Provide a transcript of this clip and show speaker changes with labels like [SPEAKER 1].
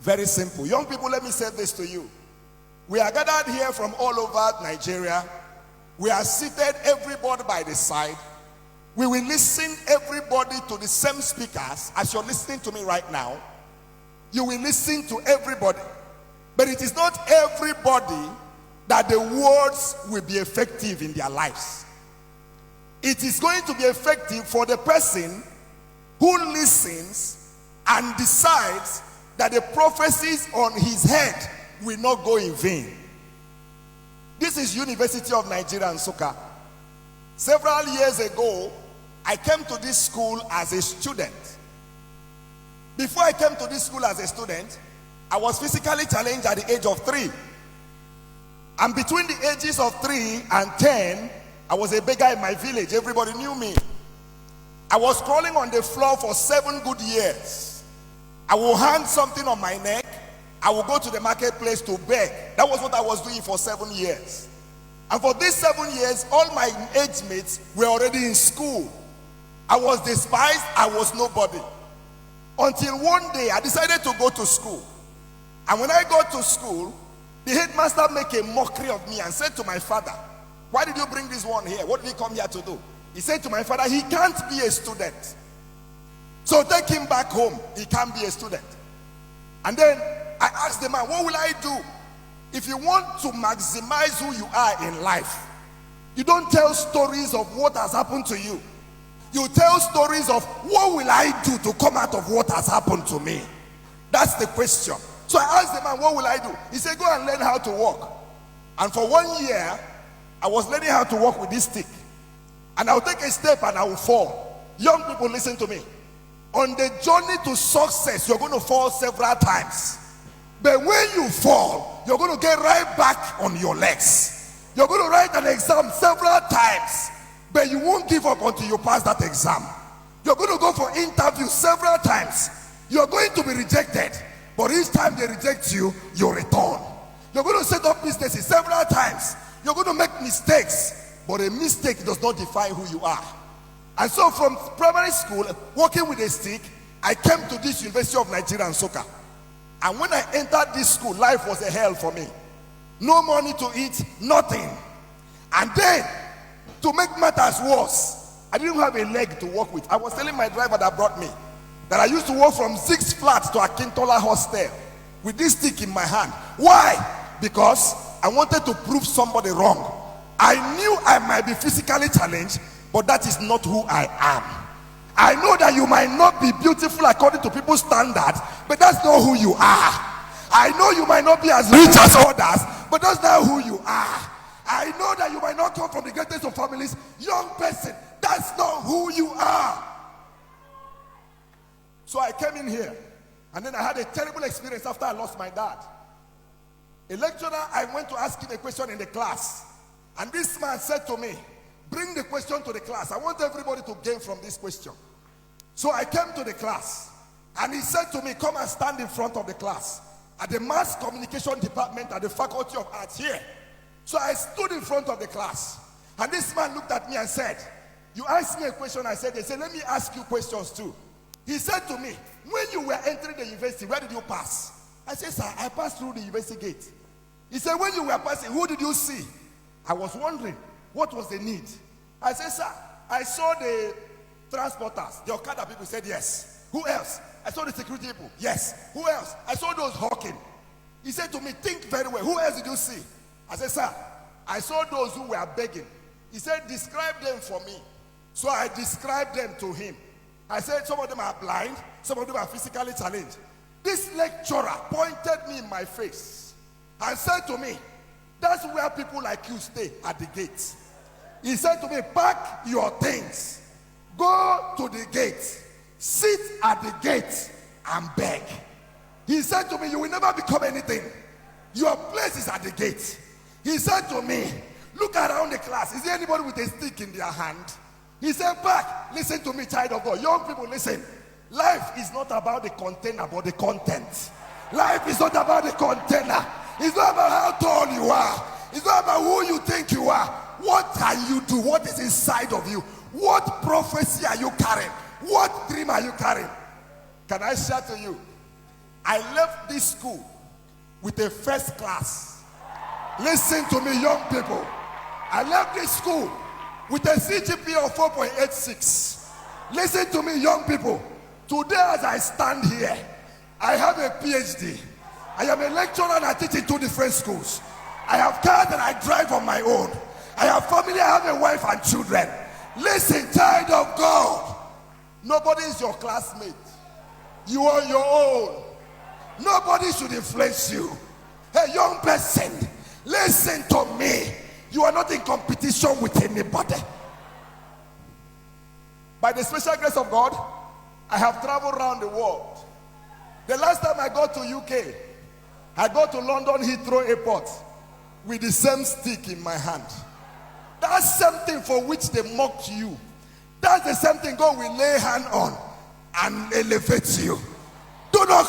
[SPEAKER 1] Very simple. Young people, let me say this to you. We are gathered here from all over Nigeria. We are seated, everybody by the side. We will listen, everybody, to the same speakers as you're listening to me right now. You will listen to everybody. But it is not everybody that the words will be effective in their lives. It is going to be effective for the person who listens and decides that the prophecies on his head will not go in vain. This is University of Nigeria, Nsukka. Several years ago, I came to this school as a student. Before I came to this school as a student, I was physically challenged at the age of 3. And between the ages of 3 and 10, I was a beggar in my village. Everybody knew me. I was crawling on the floor for 7 good years. I will hang something on my neck. I will go to the marketplace to beg. That was what I was doing for 7 years. And for these 7 years, all my age mates were already in school. I was despised. I was nobody. Until one day, I decided to go to school. And when I got to school, the headmaster made a mockery of me and said to my father, "Why did you bring this one here? What did he come here to do?" He said to my father, "He can't be a student. So take him back home. He can't be a student." And then I asked the man, "What will I do?" If you want to maximize who you are in life, you don't tell stories of what has happened to you. You tell stories of what will I do to come out of what has happened to me. That's the question. So I asked the man, "What will I do?" He said, "Go and learn how to walk." And for 1 year, I was learning how to walk with this stick. And I'll take a step and I will fall. Young people, listen to me. On the journey to success, you're going to fall several times. But when you fall, you're going to get right back on your legs. You're going to write an exam several times, but you won't give up until you pass that exam. You're going to go for interviews several times. You're going to be rejected, but each time they reject you, you return. You're going to set up businesses several times. You're going to make mistakes, but a mistake does not define who you are. And so from primary school, working with a stick, I came to this University of Nigeria, Nsukka. And when I entered this school, life was a hell for me. No money to eat, nothing. And then, to make matters worse, I didn't have a leg to walk with. I was telling my driver that brought me that I used to walk from 6 Flats to Akintola Hostel with this stick in my hand. Why? Because I wanted to prove somebody wrong. I knew I might be physically challenged, but that is not who I am. I know that you might not be beautiful according to people's standards, but that's not who you are. I know you might not be as rich as others, but that's not who you are. I know that you might not come from the greatest of families. Young person, that's not who you are. So I came in here, and then I had a terrible experience after I lost my dad. A lecturer, I went to ask him a question in the class, and this man said to me, "Bring the question to the class. I want everybody to gain from this question." So I came to the class, and he said to me, "Come and stand in front of the class at the mass communication department at the Faculty of Arts here." So I stood in front of the class, and this man looked at me and said, "You asked me a question." I said, "They said, let me ask you questions too." He said to me, "When you were entering the university, where did you pass?" I said, "Sir, I passed through the university gate." He said, "When you were passing, who did you see?" I was wondering, what was the need? I said, "Sir, I saw the transporters, the Okada people." Said, "Yes." "Who else?" "I saw the security people." "Yes." "Who else?" "I saw those hawking." He said to me, "Think very well. Who else did you see?" I said, "Sir, I saw those who were begging." He said, "Describe them for me." So I described them to him. I said, "Some of them are blind, some of them are physically challenged." This lecturer pointed me in my face and said to me, "That's where people like you stay, at the gate." He said to me, "Pack your things, go to the gate, sit at the gate and beg." He said to me, "You will never become anything. Your place is at the gate." He said to me, "Look around the class. Is there anybody with a stick in their hand?" He said, "Pack." Listen to me, child of God. Young people, listen. Life is not about the container, but the content. Life is not about the container. It's not about how tall you are. It's not about who you think you are. What can you do? What is inside of you? What prophecy are you carrying? What dream are you carrying? Can I share to you? I left this school with a first class. Listen to me, young people. I left this school with a CGPA of 4.86. Listen to me, young people. Today, as I stand here, I have a PhD. I am a lecturer and I teach in 2 different schools. I have cars that I drive on my own. I have family, I have a wife and children. Listen, child of God. Nobody is your classmate. You are your own. Nobody should influence you. Hey, young person, listen to me. You are not in competition with anybody. By the special grace of God, I have traveled around the world. The last time I got to UK, I got to London Heathrow Airport with the same stick in my hand. That's something for which they mocked you. That's the same thing God will lay hand on and elevate you. Do not